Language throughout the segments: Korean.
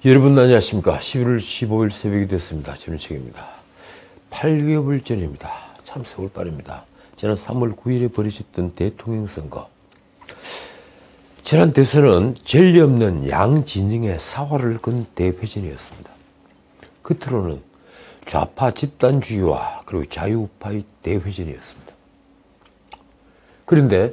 여러분 안녕하십니까. 11월 15일 새벽이 됐습니다. 전우책입니다. 8개월 전입니다. 참 세월 빠릅니다. 지난 3월 9일에 벌어졌던 대통령 선거. 지난 대선은 전례 없는 양 진영의 사활을 건 대회전이었습니다. 겉으로는 좌파 집단주의와 그리고 자유우파의 대회전이었습니다. 그런데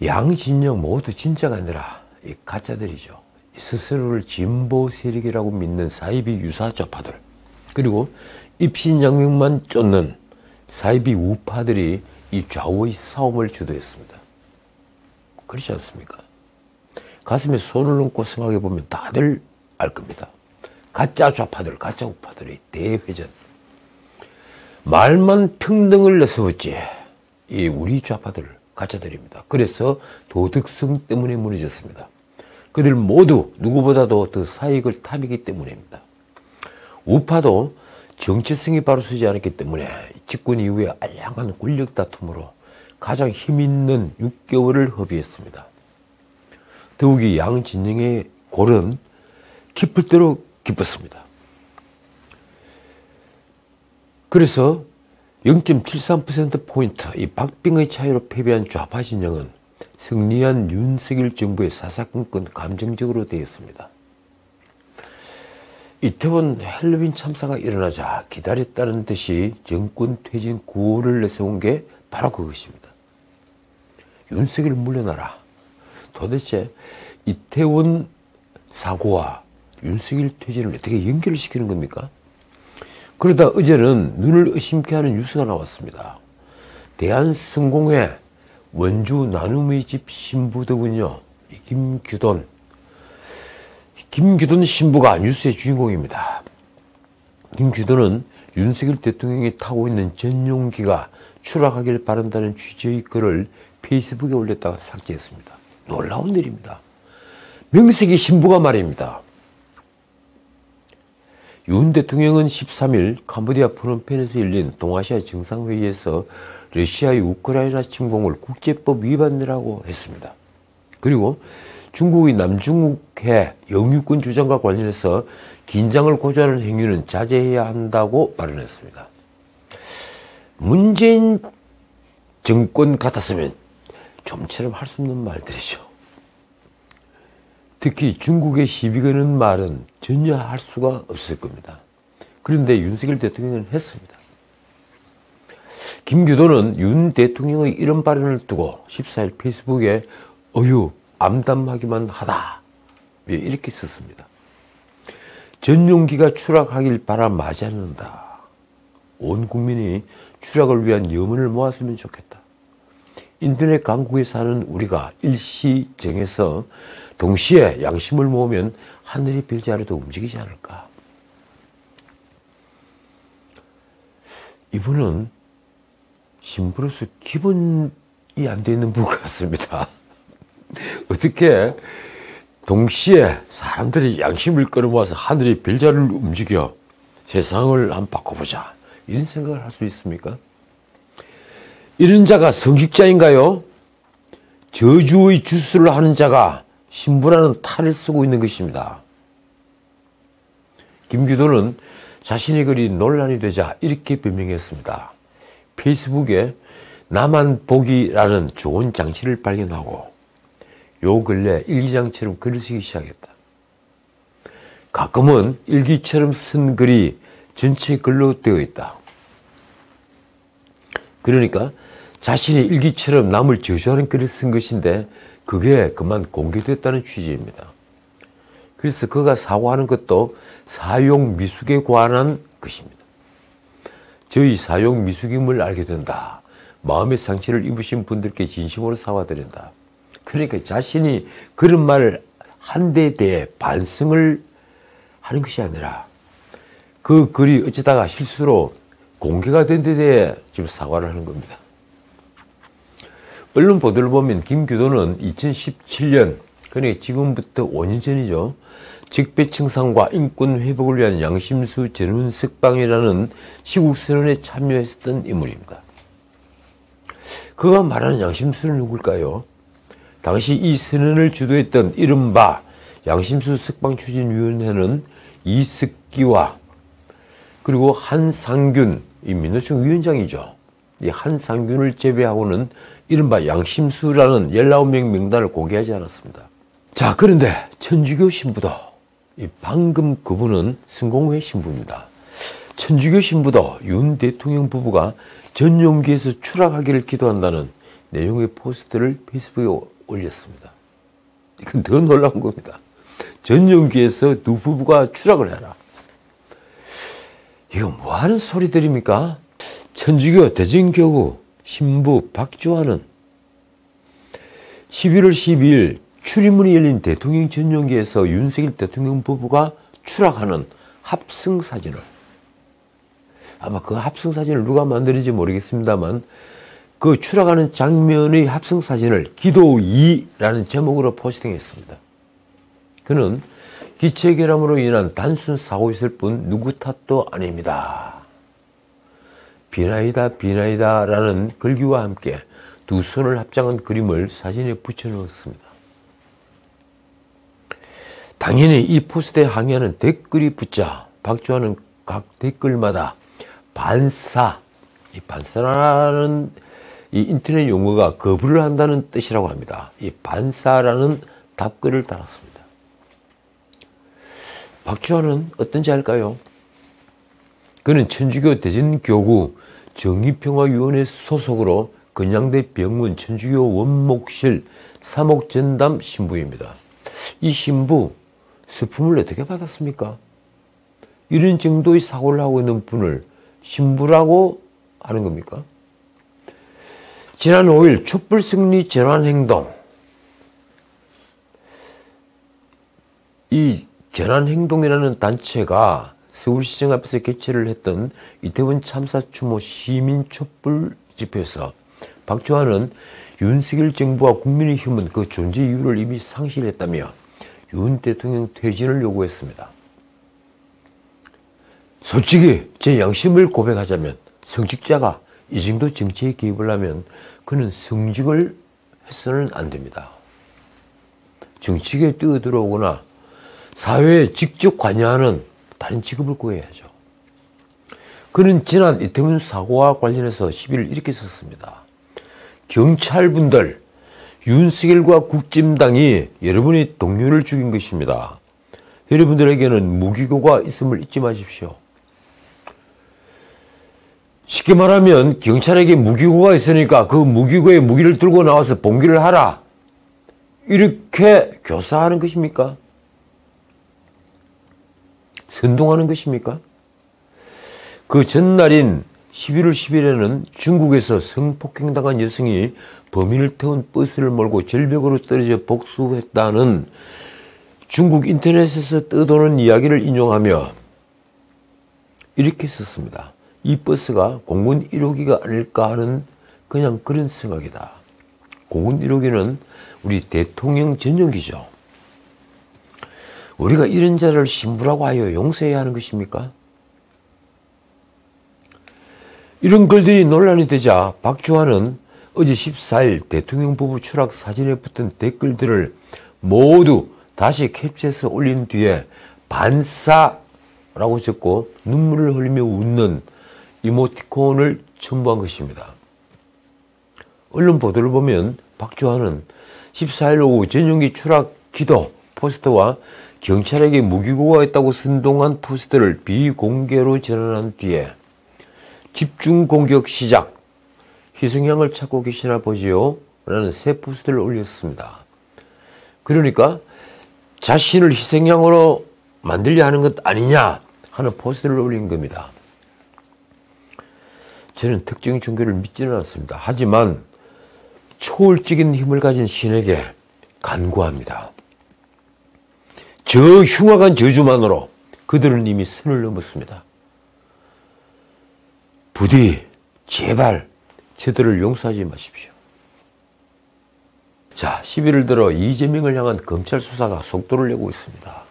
양 진영 모두 진짜가 아니라 이 가짜들이죠. 스스로를 진보 세력이라고 믿는 사이비 유사 좌파들, 그리고 입신양명만 쫓는 사이비 우파들이 이 좌우의 싸움을 주도했습니다. 그렇지 않습니까? 가슴에 손을 얹고 생각해 보면 다들 알 겁니다. 가짜 좌파들, 가짜 우파들의 대회전. 말만 평등을 내세웠지 이 우리 좌파들, 가짜들입니다. 그래서 도덕성 때문에 무너졌습니다. 그들 모두 누구보다도 더 사익을 탐이기 때문입니다. 우파도 정체성이 바로 서지 않았기 때문에 집권 이후에 알량한 권력 다툼으로 가장 힘있는 6개월을 허비했습니다. 더욱이 양 진영의 골은 깊을 대로 깊었습니다. 그래서 0.73%포인트 이 박빙의 차이로 패배한 좌파 진영은 승리한 윤석열 정부의 사사건건 감정적으로 되었습니다. 이태원 헬로윈 참사가 일어나자 기다렸다는 듯이 정권 퇴진 구호를 내세운 게 바로 그것입니다. 윤석열 물러나라. 도대체 이태원 사고와 윤석열 퇴진을 어떻게 연결을 시키는 겁니까? 그러다 어제는 눈을 의심케 하는 뉴스가 나왔습니다. 대한성공회 원주 나눔의 집 신부더군요. 김규돈 신부가 뉴스의 주인공입니다. 김규돈은 윤석열 대통령이 타고 있는 전용기가 추락하길 바란다는 취지의 글을 페이스북에 올렸다가 삭제했습니다. 놀라운 일입니다. 명색이 신부가 말입니다. 윤 대통령은 13일 캄보디아 프놈펜에서 열린 동아시아 정상회의에서 러시아의 우크라이나 침공을 국제법 위반이라고 했습니다. 그리고 중국의 남중국해 영유권 주장과 관련해서 긴장을 고조하는 행위는 자제해야 한다고 발언했습니다. 문재인 정권 같았으면 좀처럼 할 수 없는 말들이죠. 특히 중국의 시비 거는 말은 전혀 할 수가 없을 겁니다. 그런데 윤석열 대통령은 했습니다. 김규도는 윤 대통령의 이런 발언을 두고 14일 페이스북에 어휴 암담하기만 하다 이렇게 썼습니다. 전용기가 추락하길 바라마지 않는다. 온 국민이 추락을 위한 염원을 모았으면 좋겠다. 인터넷 강국에 사는 우리가 일시정해서 동시에 양심을 모으면 하늘의 별자리도 움직이지 않을까. 이분은 신부로서 기본이 안 돼 있는 분 같습니다. 어떻게 동시에 사람들이 양심을 끌어모아서 하늘의 별자리를 움직여 세상을 한번 바꿔보자 이런 생각을 할 수 있습니까? 이런 자가 성직자인가요? 저주의 주술을 하는 자가 신부라는 탈을 쓰고 있는 것입니다. 김규도는 자신의 글이 논란이 되자 이렇게 변명했습니다. 페이스북에 나만 보기라는 좋은 장치를 발견하고 요 근래 일기장처럼 글을 쓰기 시작했다. 가끔은 일기처럼 쓴 글이 전체 글로 되어 있다. 그러니까 자신의 일기처럼 남을 저주하는 글을 쓴 것인데 그게 그만 공개됐다는 취지입니다. 그래서 그가 사과하는 것도 사용 미숙에 관한 것입니다. 저희 사용 미숙임을 알게 된다. 마음의 상처를 입으신 분들께 진심으로 사과드린다. 그러니까 자신이 그런 말을 한 데에 대해 반성을 하는 것이 아니라 그 글이 어쩌다가 실수로 공개가 된 데 대해 지금 사과를 하는 겁니다. 언론 보도를 보면 김규도는 2017년, 그러니까 지금부터 5년 전이죠. 적폐청산과 인권 회복을 위한 양심수 전원 석방이라는 시국선언에 참여했었던 인물입니다. 그가 말하는 양심수는 누굴까요? 당시 이 선언을 주도했던 이른바 양심수 석방추진위원회는 이석기와 그리고 한상균, 이 민노총 위원장이죠. 이 한상균을 제외하고는 이른바 양심수라는 19명 명단을 공개하지 않았습니다. 자, 그런데 천주교 신부도, 이 방금 그분은 성공회 신부입니다. 천주교 신부도 윤 대통령 부부가 전용기에서 추락하기를 기도한다는 내용의 포스트를 페이스북에 올렸습니다. 이건 더 놀라운 겁니다. 전용기에서 두 부부가 추락을 해라. 이거 뭐 하는 소리들입니까? 천주교 대전교구 신부 박주환은 11월 12일 출입문이 열린 대통령 전용기에서 윤석열 대통령 부부가 추락하는 합성사진을, 아마 그 합성사진을 누가 만들었는지 모르겠습니다만 그 추락하는 장면의 합성사진을 기도 2라는 제목으로 포스팅했습니다. 그는 기체결함으로 인한 단순 사고였을 뿐 누구 탓도 아닙니다. 비나이다 비나이다 라는 글귀와 함께 두 손을 합장한 그림을 사진에 붙여넣었습니다. 당연히 이 포스트에 항의하는 댓글이 붙자 박주환은 각 댓글마다 반사, 이 반사라는 이 인터넷 용어가 거부를 한다는 뜻이라고 합니다. 이 반사라는 답글을 달았습니다. 박주환은 어떤지 알까요? 그는 천주교 대전교구 정의평화위원회 소속으로 건양대 병원 천주교 원목실 사목전담 신부입니다. 이 신부 스품을 어떻게 받았습니까? 이런 정도의 사고를 하고 있는 분을 신부라고 하는 겁니까? 지난 5일 촛불승리 전환행동, 이 전환행동이라는 단체가 서울시청 앞에서 개최를 했던 이태원 참사 추모 시민 촛불 집회에서 박주환은 윤석열 정부와 국민의힘은 그 존재 이유를 이미 상실했다며 윤 대통령 퇴진을 요구했습니다. 솔직히 제 양심을 고백하자면 성직자가 이 정도 정치에 개입을 하면 그는 성직을 해서는 안 됩니다. 정치계에 뛰어들어오거나 사회에 직접 관여하는 다른 직업을 구해야죠. 그는 지난 이태원 사고와 관련해서 11일 이렇게 썼습니다. 경찰분들, 윤석열과 국진당이 여러분의 동료를 죽인 것입니다. 여러분들에게는 무기고가 있음을 잊지 마십시오. 쉽게 말하면 경찰에게 무기고가 있으니까 그 무기고에 무기를 들고 나와서 봉기를 하라. 이렇게 교사하는 것입니까? 선동하는 것입니까? 그 전날인 11월 10일에는 중국에서 성폭행당한 여성이 범인을 태운 버스를 몰고 절벽으로 떨어져 복수했다는 중국 인터넷에서 떠도는 이야기를 인용하며 이렇게 썼습니다. 이 버스가 공군 1호기가 아닐까 하는 그냥 그런 생각이다. 공군 1호기는 우리 대통령 전용기죠. 우리가 이런 자를 신부라고 하여 용서해야 하는 것입니까? 이런 글들이 논란이 되자 박주환은 어제 14일 대통령 부부 추락 사진에 붙은 댓글들을 모두 다시 캡처해서 올린 뒤에 반사라고 적고 눈물을 흘리며 웃는 이모티콘을 첨부한 것입니다. 언론 보도를 보면 박주환은 14일 오후 전용기 추락 기도 포스터와 경찰에게 무기고가 있다고 선동한 포스터를 비공개로 전환한 뒤에 집중 공격 시작, 희생양을 찾고 계시나 보지요? 라는 새 포스트를 올렸습니다. 그러니까 자신을 희생양으로 만들려 하는 것 아니냐 하는 포스트를 올린 겁니다. 저는 특정 종교를 믿지는 않습니다. 하지만 초월적인 힘을 가진 신에게 간구합니다. 저 흉악한 저주만으로 그들은 이미 선을 넘었습니다. 부디 제발 저들을 용서하지 마십시오. 자, 11월 들어 이재명을 향한 검찰 수사가 속도를 내고 있습니다.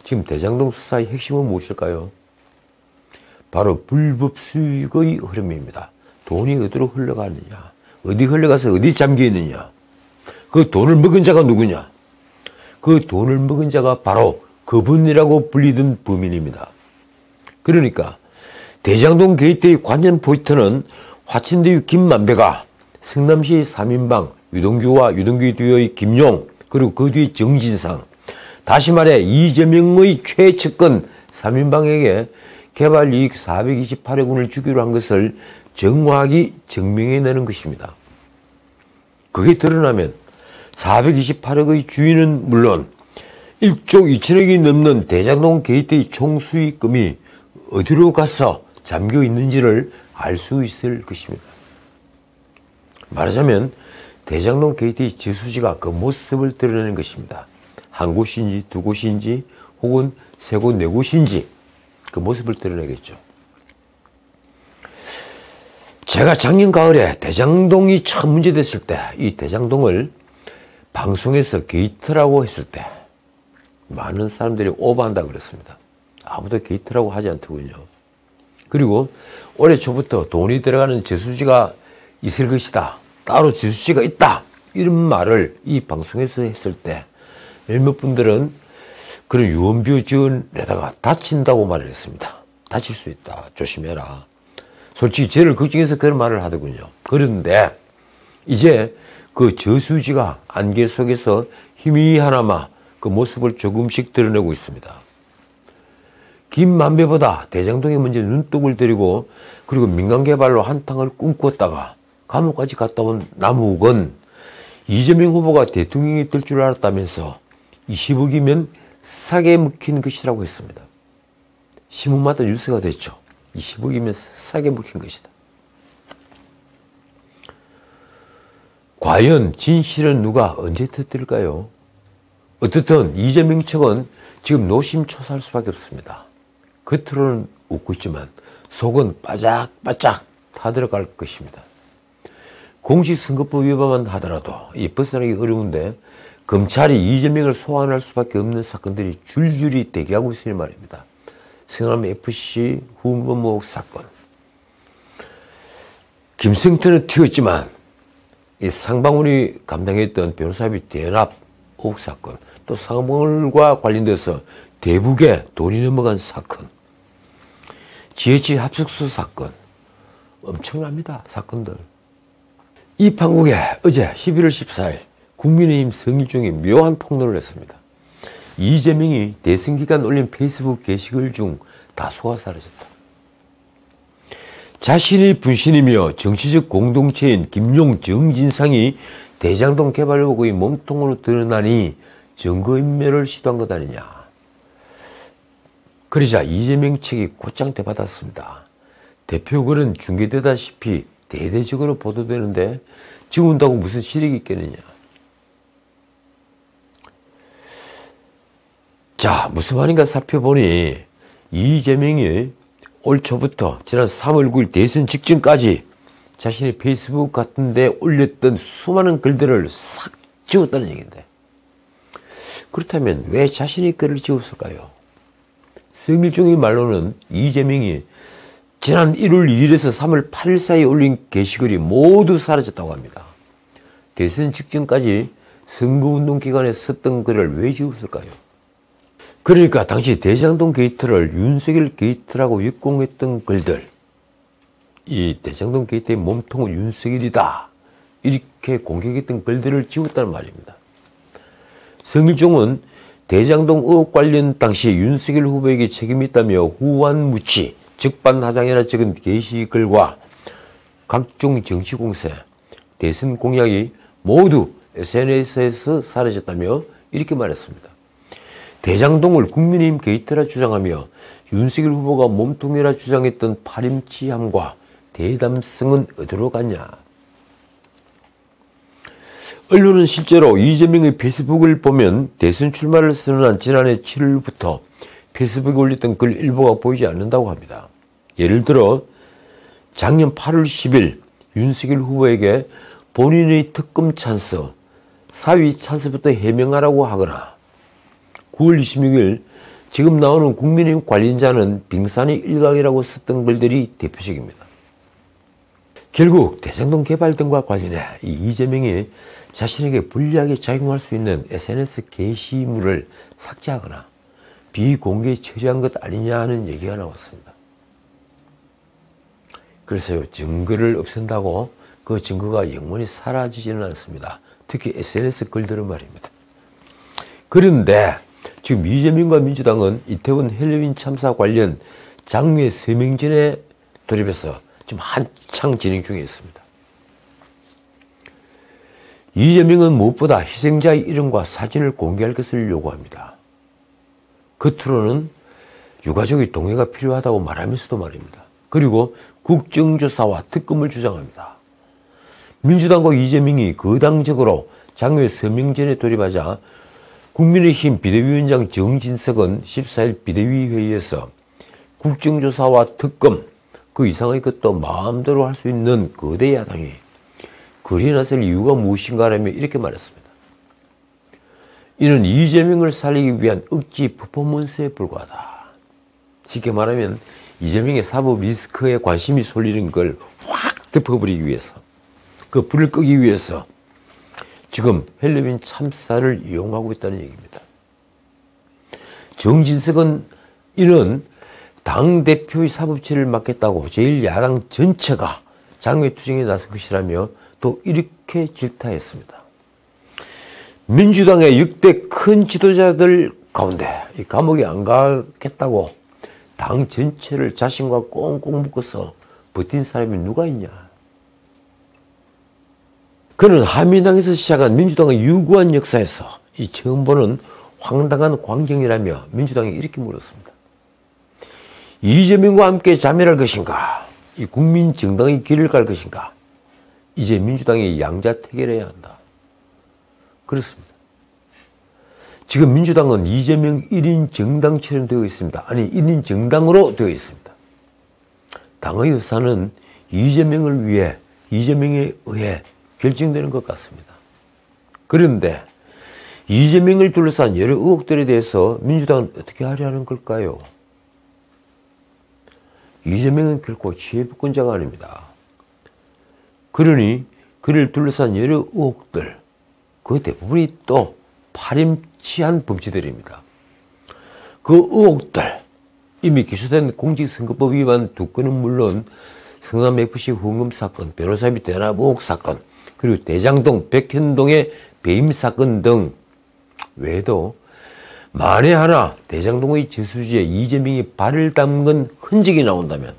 지금 대장동 수사의 핵심은 무엇일까요? 바로 불법 수익의 흐름입니다. 돈이 어디로 흘러가느냐, 어디 흘러가서 어디 잠겨 있느냐, 그 돈을 먹은 자가 누구냐, 그 돈을 먹은 자가 바로 그분이라고 불리던 범인입니다. 그러니까 대장동 게이트의 관전 포인트는 화천대유 김만배가 성남시 3인방 유동규와 유동규 뒤의 김용, 그리고 그 뒤에 정진상, 다시 말해 이재명의 최측근 3인방에게 개발이익 428억 원을 주기로 한 것을 정확히 증명해내는 것입니다. 그게 드러나면 428억의 주인은 물론 1조 2천억이 넘는 대장동 게이트의 총수익금이 어디로 가서 잠겨 있는지를 알 수 있을 것입니다. 말하자면 대장동 게이트의 저수지가 그 모습을 드러내는 것입니다. 한 곳인지 두 곳인지 혹은 세 곳, 네 곳인지 그 모습을 드러내겠죠. 제가 작년 가을에 대장동이 처음 문제됐을 때 이 대장동을 방송에서 게이트라고 했을 때 많은 사람들이 오버한다고 그랬습니다. 아무도 게이트라고 하지 않더군요. 그리고 올해 초부터 돈이 들어가는 저수지가 있을 것이다. 따로 저수지가 있다. 이런 말을 이 방송에서 했을 때 몇몇 분들은 그런 유언비어 지은에다가 다친다고 말을 했습니다. 다칠 수 있다. 조심해라. 솔직히 저를 걱정해서 그런 말을 하더군요. 그런데 이제 그 저수지가 안개 속에서 희미하나마 그 모습을 조금씩 드러내고 있습니다. 김만배보다 대장동에 먼저 눈독을 들이고 그리고 민간개발로 한탕을 꿈꿨다가 감옥까지 갔다 온 남욱은 이재명 후보가 대통령이 될 줄 알았다면서 20억이면 싸게 먹힌 것이라고 했습니다. 신문마다 뉴스가 됐죠. 20억이면 싸게 먹힌 것이다. 과연 진실은 누가 언제 터뜨릴까요? 어떻든 이재명 측은 지금 노심초사할 수밖에 없습니다. 겉으로는 웃고 있지만 속은 바짝바짝 타들어갈 것입니다. 공직선거법 위반만 하더라도 이 벗어나기 어려운데 검찰이 이재명을 소환할 수밖에 없는 사건들이 줄줄이 대기하고 있으니 말입니다. 성남FC 후원목 사건, 김성태는 튀었지만 이 상방울이 감당했던 변호사비 대납 의혹 사건, 또 상방울과 관련돼서 대북에 돈이 넘어간 사건, GH 합숙소 사건, 엄청납니다. 사건들. 이 판국에 어제 11월 14일 국민의힘 성일종이 묘한 폭로를 했습니다. 이재명이 대선 기간 올린 페이스북 게시글 중 다수가 사라졌다. 자신의 분신이며 정치적 공동체인 김용, 정진상이 대장동 개발 의혹의 몸통으로 드러나니 증거인멸을 시도한 것 아니냐. 그러자 이재명 측이 곧장 대받았습니다. 대표 글은 중계되다시피 대대적으로 보도되는데 지운다고 무슨 실익이 있겠느냐. 자, 무슨 말인가 살펴보니 이재명이 올 초부터 지난 3월 9일 대선 직전까지 자신의 페이스북 같은 데 올렸던 수많은 글들을 싹 지웠다는 얘기인데, 그렇다면 왜 자신이 글을 지웠을까요? 성일종의 말로는 이재명이 지난 1월 2일에서 3월 8일 사이에 올린 게시글이 모두 사라졌다고 합니다. 대선 직전까지 선거운동 기간에 썼던 글을 왜 지웠을까요? 그러니까 당시 대장동 게이트를 윤석열 게이트라고 역공했던 글들, 이 대장동 게이트의 몸통은 윤석열이다, 이렇게 공격했던 글들을 지웠다는 말입니다. 성일종은 대장동 의혹 관련 당시 윤석열 후보에게 책임이 있다며 후환무치, 적반하장이라 적은 게시글과 각종 정치공세, 대선 공약이 모두 SNS에서 사라졌다며 이렇게 말했습니다. 대장동을 국민의힘 게이트라 주장하며 윤석열 후보가 몸통이라 주장했던 파렴치함과 대담성은 어디로 갔냐. 언론은 실제로 이재명의 페이스북을 보면 대선 출마를 선언한 지난해 7월부터 페이스북에 올렸던 글 일부가 보이지 않는다고 합니다. 예를 들어 작년 8월 10일 윤석열 후보에게 본인의 특검 찬스, 사위 찬스부터 해명하라고 하거나 9월 26일 지금 나오는 국민의힘 관련자는 빙산의 일각이라고 썼던 글들이 대표적입니다. 결국 대장동 개발 등과 관련해 이재명이 자신에게 불리하게 작용할 수 있는 SNS 게시물을 삭제하거나 비공개에 처리한 것 아니냐 하는 얘기가 나왔습니다. 그래서요, 증거를 없앤다고 그 증거가 영원히 사라지지는 않습니다. 특히 SNS 글들은 말입니다. 그런데 지금 이재명과 민주당은 이태원 헬로윈 참사 관련 장외 서명전에 돌입해서 지금 한창 진행 중에 있습니다. 이재명은 무엇보다 희생자의 이름과 사진을 공개할 것을 요구합니다. 겉으로는 유가족의 동의가 필요하다고 말하면서도 말입니다. 그리고 국정조사와 특검을 주장합니다. 민주당과 이재명이 거당적으로 장외 서명전에 돌입하자 국민의힘 비대위원장 정진석은 14일 비대위 회의에서 국정조사와 특검, 그 이상의 것도 마음대로 할 수 있는 거대 야당이 거리에 나설 이유가 무엇인가라며 이렇게 말했습니다. 이는 이재명을 살리기 위한 억지 퍼포먼스에 불과하다. 쉽게 말하면 이재명의 사법 리스크에 관심이 쏠리는 걸 확 덮어버리기 위해서, 그 불을 끄기 위해서 지금 헬로윈 참사를 이용하고 있다는 얘기입니다. 정진석은 이는 당대표의 사법처리를 맡겠다고 제1야당 전체가 장외투쟁에 나선 것이라며 또 이렇게 질타했습니다. 민주당의 역대 큰 지도자들 가운데 이 감옥에 안 가겠다고 당 전체를 자신과 꽁꽁 묶어서 버틴 사람이 누가 있냐. 그는 한민당에서 시작한 민주당의 유구한 역사에서 이 처음 보는 황당한 광경이라며 민주당이 이렇게 물었습니다. 이재명과 함께 자멸할 것인가? 이 국민 정당의 길을 갈 것인가? 이제 민주당이 양자택일해야 한다. 그렇습니다. 지금 민주당은 이재명 1인 정당처럼 되어 있습니다. 아니 1인 정당으로 되어 있습니다. 당의 의사는 이재명에 의해 결정되는 것 같습니다. 그런데 이재명을 둘러싼 여러 의혹들에 대해서 민주당은 어떻게 하려는 걸까요? 이재명은 결코 취해부권자가 아닙니다. 그러니 그를 둘러싼 여러 의혹들, 그 대부분이 또 파렴치한 범죄들입니다. 그 의혹들, 이미 기소된 공직선거법 위반 2건은 물론 성남FC 후원금 사건, 변호사비 대납 의혹 사건, 그리고 대장동, 백현동의 배임 사건 등 외에도 만에 하나 대장동의 저수지에 이재명이 발을 담근 흔적이 나온다면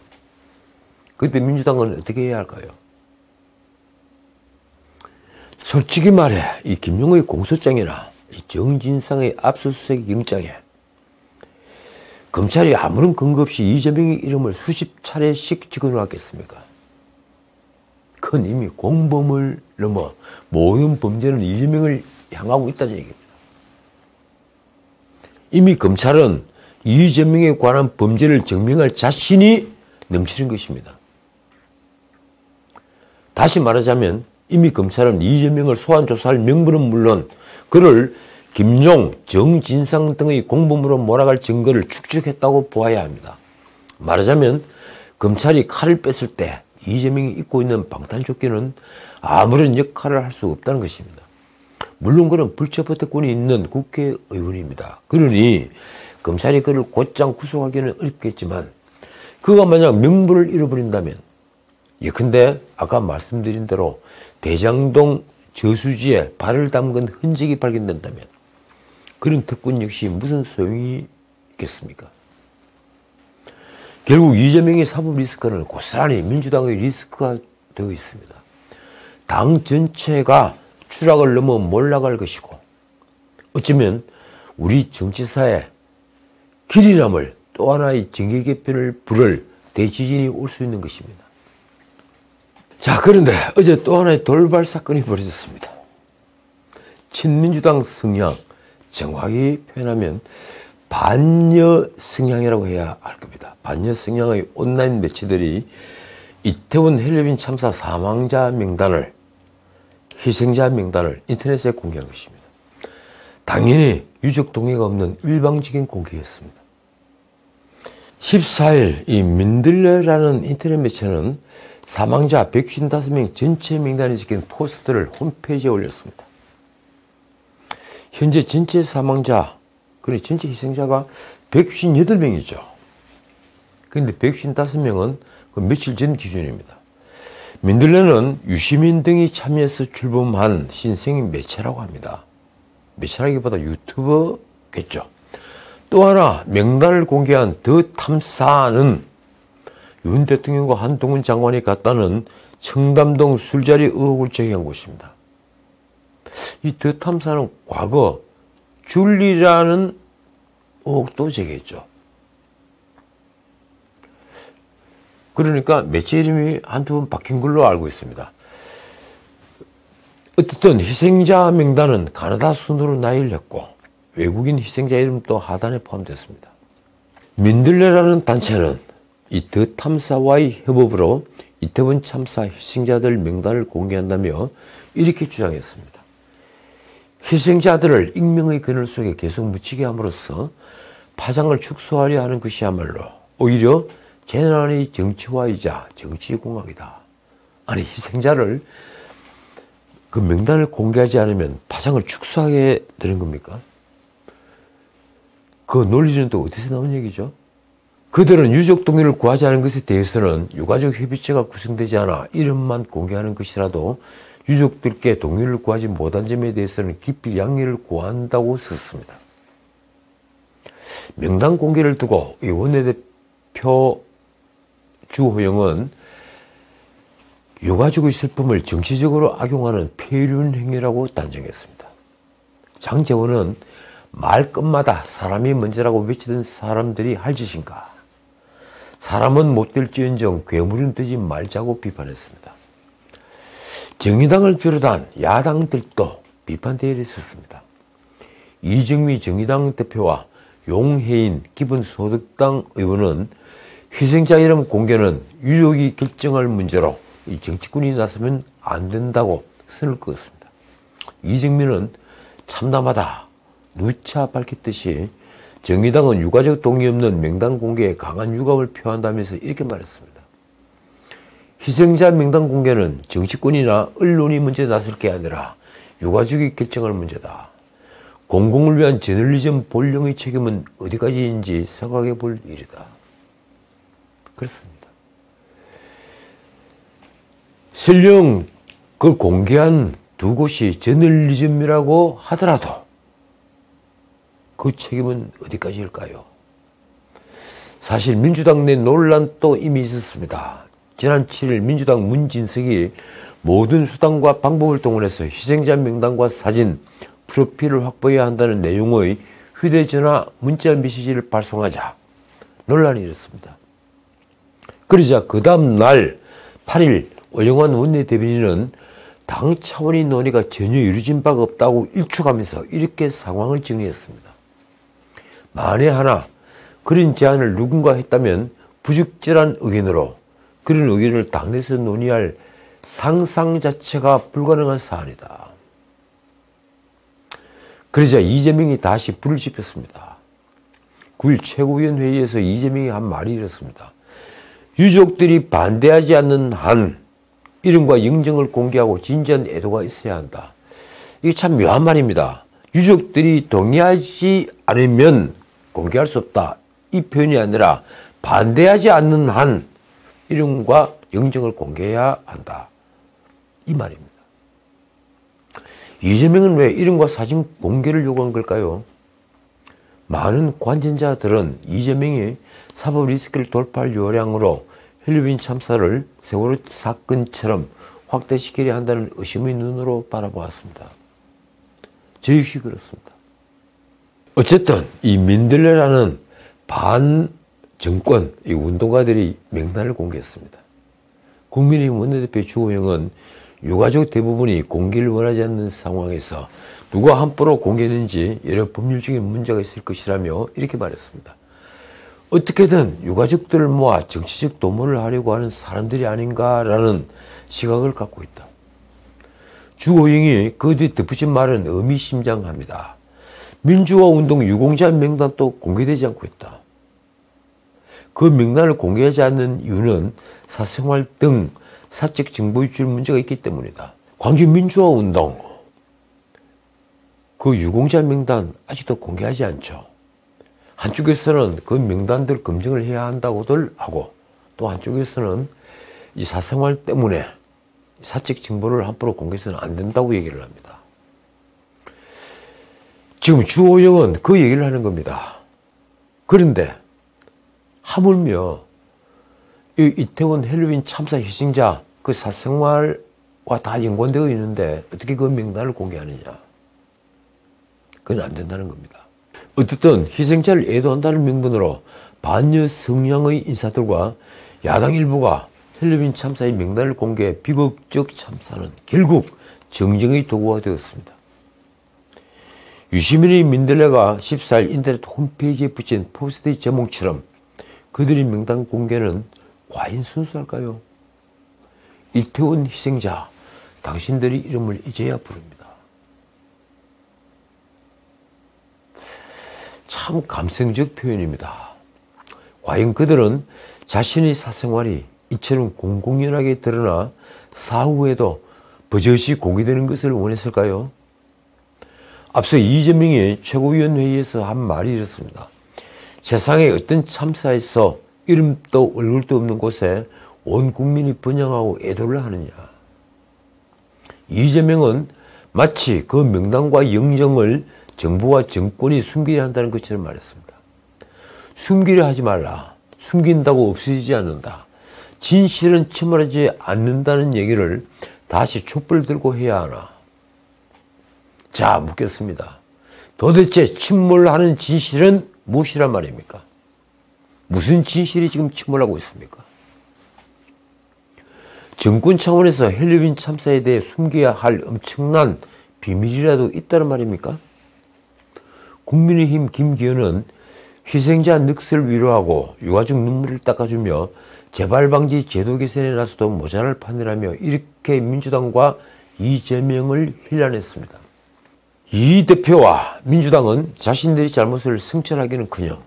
그때 민주당은 어떻게 해야 할까요? 솔직히 말해 이 김용의 공소장이나 이 정진상의 압수수색 영장에 검찰이 아무런 근거 없이 이재명의 이름을 수십 차례씩 적어놓았겠습니까? 그건 이미 공범을 넘어 모든 범죄는 이재명을 향하고 있다는 얘기입니다. 이미 검찰은 이재명에 관한 범죄를 증명할 자신이 넘치는 것입니다. 다시 말하자면 이미 검찰은 이재명을 소환 조사할 명분은 물론 그를 김용, 정진상 등의 공범으로 몰아갈 증거를 축적했다고 보아야 합니다. 말하자면 검찰이 칼을 뺐을 때 이재명이 입고 있는 방탄조끼는 아무런 역할을 할 수 없다는 것입니다. 물론 그는 불체포특권이 있는 국회의원입니다. 그러니 검찰이 그를 곧장 구속하기는 어렵겠지만 그가 만약 명분을 잃어버린다면 예컨대 아까 말씀드린 대로 대장동 저수지에 발을 담근 흔적이 발견된다면 그런 특권 역시 무슨 소용이 있겠습니까? 결국 이재명의 사법 리스크는 고스란히 민주당의 리스크가 되어 있습니다. 당 전체가 추락을 넘어 몰락할 것이고 어쩌면 우리 정치사에 길이 남을 또 하나의 정계 개편을 부를 대지진이 올 수 있는 것입니다. 자, 그런데 어제 또 하나의 돌발 사건이 벌어졌습니다. 친민주당 성향, 정확히 표현하면 반여 성향이라고 해야 할 겁니다. 반여 성향의 온라인 매체들이 이태원 헬로윈 참사 사망자 명단을, 희생자 명단을 인터넷에 공개한 것입니다. 당연히 유족 동의가 없는 일방적인 공개였습니다. 14일 이 민들레라는 인터넷 매체는 사망자 155명 전체 명단이 적힌 포스터를 홈페이지에 올렸습니다. 현재 전체 사망자, 그러니까 전체 희생자가 158명이죠. 그런데 155명은 그 며칠 전 기준입니다. 민들레는 유시민 등이 참여해서 출범한 신생 매체라고 합니다. 매체라기보다 유튜버겠죠. 또 하나 명단을 공개한 더 탐사는 윤 대통령과 한동훈 장관이 갔다는 청담동 술자리 의혹을 제기한 곳입니다. 이 더 탐사는 과거 줄리라는 의혹도 제기했죠. 그러니까 매체 이름이 한두 번 바뀐 걸로 알고 있습니다. 어쨌든 희생자 명단은 가나다 순으로 나열을 했고 외국인 희생자 이름도 하단에 포함됐습니다. 민들레라는 단체는 이 더 탐사와의 협업으로 이태원 참사 희생자들 명단을 공개한다며 이렇게 주장했습니다. 희생자들을 익명의 그늘 속에 계속 묻히게 함으로써 파장을 축소하려 하는 것이야말로 오히려 재난의 정치화이자 정치공학이다. 아니 희생자를 그 명단을 공개하지 않으면 파장을 축소하게 되는 겁니까? 그 논리는 또 어디서 나온 얘기죠? 그들은 유족 동의를 구하지 않은 것에 대해서는 유가족 협의체가 구성되지 않아 이름만 공개하는 것이라도 유족들께 동의를 구하지 못한 점에 대해서는 깊이 양해를 구한다고 썼습니다. 명단 공개를 두고 이 원내대표 주호영은 유가족의 슬픔을 정치적으로 악용하는 폐륜 행위라고 단정했습니다. 장제원은 말끝마다 사람이 먼저라고 외치던 사람들이 할 짓인가? 사람은 못될지언정 괴물은 되지 말자고 비판했습니다. 정의당을 비롯한 야당들도 비판 대회를 했었습니다. 이정미 정의당 대표와 용혜인 기본소득당 의원은 희생자 이름 공개는 유족이 결정할 문제로 이 정치권이 나서면 안 된다고 선을 그었습니다. 이정민은 참담하다 누차 밝혔듯이 정의당은 유가족 동의 없는 명단 공개에 강한 유감을 표한다면서 이렇게 말했습니다. 희생자 명단 공개는 정치권이나 언론이 먼저 나설 게 아니라 유가족이 결정할 문제다. 공공을 위한 저널리즘 본령의 책임은 어디까지인지 생각해 볼 일이다. 그렇습니다. 설령 그 공개한 두 곳이 저널리즘이라고 하더라도 그 책임은 어디까지일까요? 사실 민주당 내 논란도 이미 있었습니다. 지난 7일 민주당 문진석이 모든 수단과 방법을 동원해서 희생자 명단과 사진, 프로필을 확보해야 한다는 내용의 휴대전화 문자 메시지를 발송하자 논란이 일었습니다. 그러자 그 다음 날 8일 오영환 원내대변인은 당 차원의 논의가 전혀 이루어진 바가 없다고 일축하면서 이렇게 상황을 정리했습니다. 만에 하나 그런 제안을 누군가 했다면 부적절한 의견으로 그런 의견을 당내에서 논의할 상상 자체가 불가능한 사안이다. 그러자 이재명이 다시 불을 지폈습니다. 9일 최고위원회의에서 이재명이 한 말이 이렇습니다. 유족들이 반대하지 않는 한 이름과 영정을 공개하고 진지한 애도가 있어야 한다. 이게 참 묘한 말입니다. 유족들이 동의하지 않으면 공개할 수 없다. 이 표현이 아니라 반대하지 않는 한 이름과 영정을 공개해야 한다. 이 말입니다. 이재명은 왜 이름과 사진 공개를 요구한 걸까요? 많은 관전자들은 이재명이 사법 리스크를 돌파할 요량으로 헬로윈 참사를 세월호 사건처럼 확대시키려 한다는 의심의 눈으로 바라보았습니다. 저 역시 그렇습니다. 어쨌든 이 민들레라는 반정권 이 운동가들이 명단을 공개했습니다. 국민의힘 원내대표 주호영은 유가족 대부분이 공개를 원하지 않는 상황에서 누가 함부로 공개했는지 여러 법률적인 문제가 있을 것이라며 이렇게 말했습니다. 어떻게든 유가족들을 모아 정치적 도모를 하려고 하는 사람들이 아닌가라는 시각을 갖고 있다. 주호영이 그 뒤에 덧붙인 말은 의미심장합니다. 민주화 운동 유공자 명단도 공개되지 않고 있다. 그 명단을 공개하지 않는 이유는 사생활 등 사적 정보 유출 문제가 있기 때문이다. 광주 민주화운동 그 유공자 명단 아직도 공개하지 않죠. 한쪽에서는 그 명단들 검증을 해야 한다고들 하고, 또 한쪽에서는 이 사생활 때문에 사적 정보를 함부로 공개해서는 안 된다고 얘기를 합니다. 지금 주호영은 그 얘기를 하는 겁니다. 그런데 하물며 이 이태원 헬로윈 참사 희생자 그 사생활과 다 연관되어 있는데 어떻게 그 명단을 공개하느냐. 그건 안 된다는 겁니다. 어쨌든 희생자를 애도한다는 명분으로 반여 성향의 인사들과 야당 일부가 헬로윈 참사의 명단을 공개해 비극적 참사는 결국 정쟁의 도구가 되었습니다. 유시민의 민들레가 14일 인터넷 홈페이지에 붙인 포스트의 제목처럼 그들의 명단 공개는 과연 순수할까요? 이태원 희생자, 당신들의 이름을 이제야 부릅니다. 참 감성적 표현입니다. 과연 그들은 자신의 사생활이 이처럼 공공연하게 드러나 사후에도 버젓이 공개되는 것을 원했을까요? 앞서 이재명이 최고위원회의에서 한 말이 이렇습니다. 세상에 어떤 참사에서 이름도 얼굴도 없는 곳에 온 국민이 번영하고 애도를 하느냐. 이재명은 마치 그 명단과 영정을 정부와 정권이 숨기려 한다는 것처럼 말했습니다. 숨기려 하지 말라. 숨긴다고 없어지지 않는다. 진실은 침몰하지 않는다는 얘기를 다시 촛불 들고 해야 하나. 자, 묻겠습니다. 도대체 침몰하는 진실은 무엇이란 말입니까? 무슨 진실이 지금 침몰하고 있습니까? 정권 차원에서 헬로윈 참사에 대해 숨겨야 할 엄청난 비밀이라도 있다는 말입니까? 국민의힘 김기현은 희생자 넋을 위로하고 유가족 눈물을 닦아주며 재발방지 제도 개선에 나서도 모자랄 판이라며 이렇게 민주당과 이재명을 힐난했습니다. 이 대표와 민주당은 자신들의 잘못을 성찰하기는커녕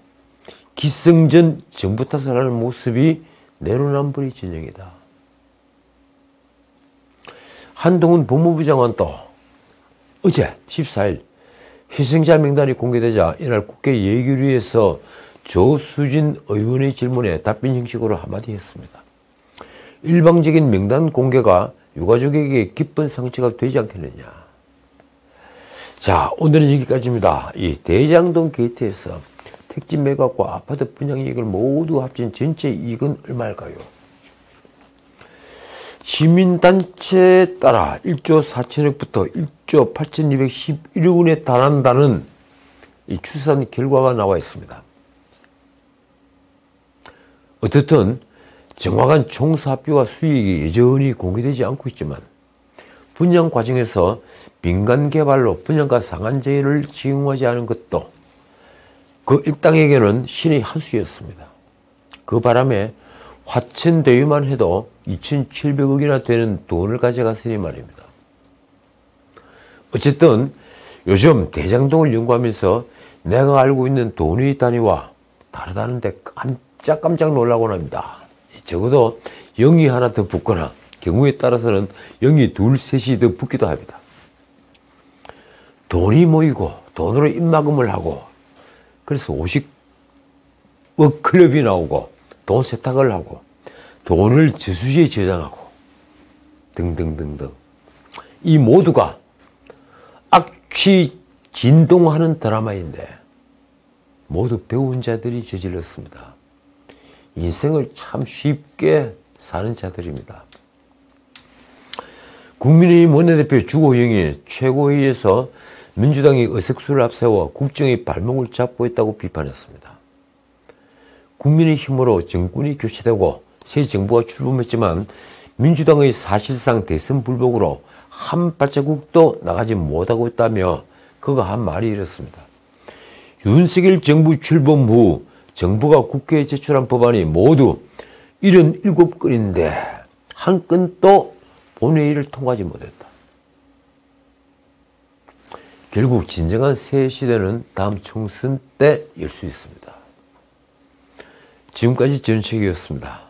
기승전 정부 탓을 하는 모습이 내로남불의 진영이다. 한동훈 법무부 장관도 어제 14일 희생자 명단이 공개되자 이날 국회 예결위에서 조수진 의원의 질문에 답변 형식으로 한마디 했습니다. 일방적인 명단 공개가 유가족에게 기쁜 상처가 되지 않겠느냐. 자, 오늘은 여기까지입니다. 이 대장동 게이트에서 택지 매각과 아파트 분양 이익을 모두 합친 전체 이익은 얼마일까요? 시민단체에 따라 1조 4천억부터 1조 8,211억 원에 달한다는 이 추산 결과가 나와 있습니다. 어떻든 정확한 총사업비와 수익이 여전히 공개되지 않고 있지만 분양 과정에서 민간 개발로 분양가 상한제를 지용하지 않은 것도 그 일당에게는 신의 한 수였습니다. 그 바람에 화천대유만 해도 2,700억이나 되는 돈을 가져갔으니 말입니다. 어쨌든 요즘 대장동을 연구하면서 내가 알고 있는 돈의 단위와 다르다는데 깜짝 놀라곤 합니다. 적어도 0이 하나 더 붙거나 경우에 따라서는 0이 둘, 셋이 더 붙기도 합니다. 돈이 모이고 돈으로 입막음을 하고 그래서 50억 클럽이 나오고 돈 세탁을 하고 돈을 저수지에 저장하고 등등등등. 이 모두가 악취 진동하는 드라마인데 모두 배운 자들이 저질렀습니다. 인생을 참 쉽게 사는 자들입니다. 국민의힘 원내대표 주호영이 최고회의에서 민주당이 의석수를 앞세워 국정의 발목을 잡고 있다고 비판했습니다. 국민의힘으로 정권이 교체되고 새 정부가 출범했지만 민주당의 사실상 대선 불복으로 한 발자국도 나가지 못하고 있다며 그가 한 말이 이렇습니다. 윤석열 정부 출범 후 정부가 국회에 제출한 법안이 모두 77건인데 한 건도 본회의를 통과하지 못했다. 결국 진정한 새 시대는 다음 총선 때 열 수 있습니다. 지금까지 전책이었습니다.